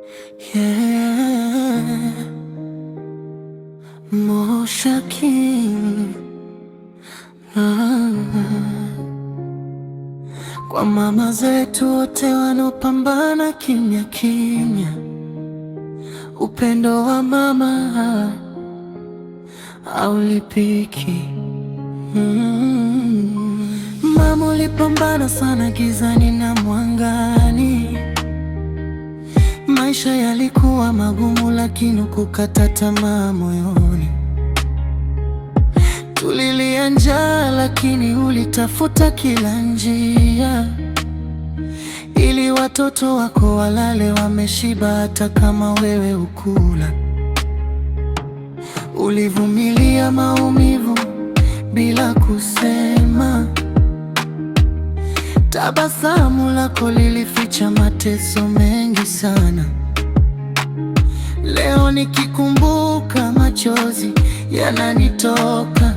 Yeah, Mosha King. Kwa mama zetu wote wanaopambana kimya kimya, upendo wa mama haulipiki. Mama ulipambana sana gizani na mwangani. Maisha yalikuwa magumu, lakini kukata tamaa moyoni. Tulilia njaa, lakini ulitafuta kila njia, ili watoto wako walale wameshiba, hata kama wewe ukula. Ulivumilia maumivu bila kusema, tabasamu lako lilificha mateso mengi sana. Leo nikikumbuka machozi yananitoka,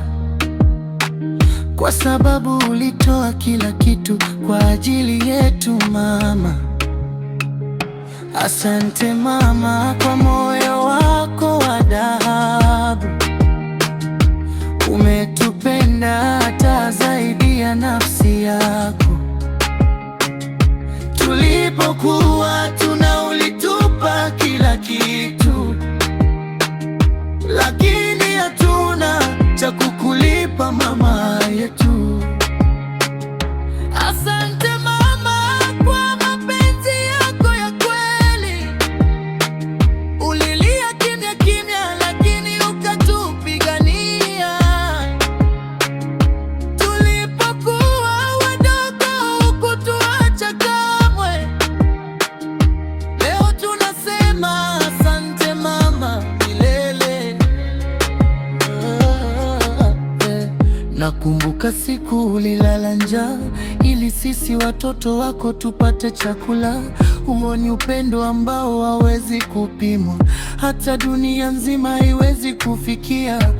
kwa sababu ulitoa kila kitu kwa ajili yetu mama. Asante mama, kwa moyo wako wa dhahabu. Umetupenda hata zaidi ya nafsi yako. Tulipokuwa ulitupa kila kitu, lakini hatuna cha kukulipa mama yetu. Asante mama, kwa mapenzi yako ya kweli. Ulilia kimya kimya, lakini ukatupigania. Tulipokuwa wadogo hukutuacha kamwe. Leo tunasema asante mama milele. Nakumbuka siku ulilala njaa ili sisi watoto wako tupate chakula. Huo ni upendo ambao hawezi kupimwa, hata dunia nzima haiwezi kufikia.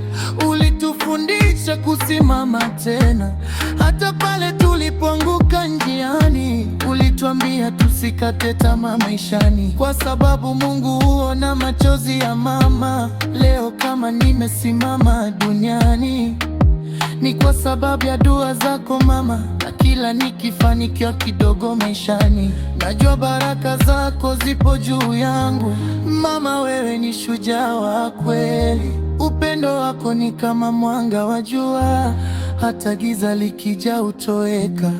Ulitufundisha kusimama tena, hata pale tulipoanguka njiani. Ulituambia tusikate tamaa maishani, kwa sababu Mungu huona machozi ya mama. Leo kama nimesimama duniani, ni kwa sababu ya dua zako mama, na kila nikifanikiwa kidogo maishani, najua baraka zako zipo juu yangu. Mama, wewe ni shujaa wa kweli. Upendo wako ni kama mwanga wa jua, hata giza likija hutoweka.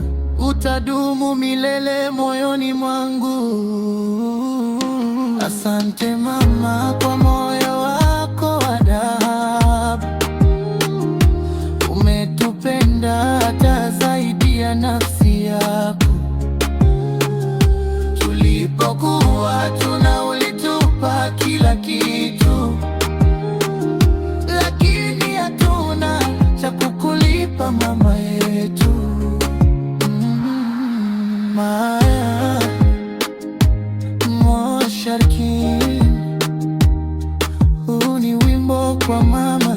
Utadumu milele moyoni mwangu. Asante mama, kwa moyo wako wa dhahabu. Umetupenda hata zaidi ya nafsi yako. Tulipokuwa ulitupa kila kitu, lakini hatuna cha kukulipa mama yetu. Maya Mosha King. Huu ni wimbo kwa mama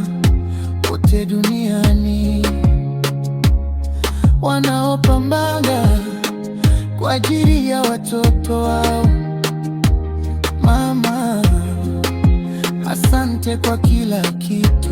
wote duniani wanaopambana kwa ajili ya watoto wao. Mama, asante kwa kila kitu.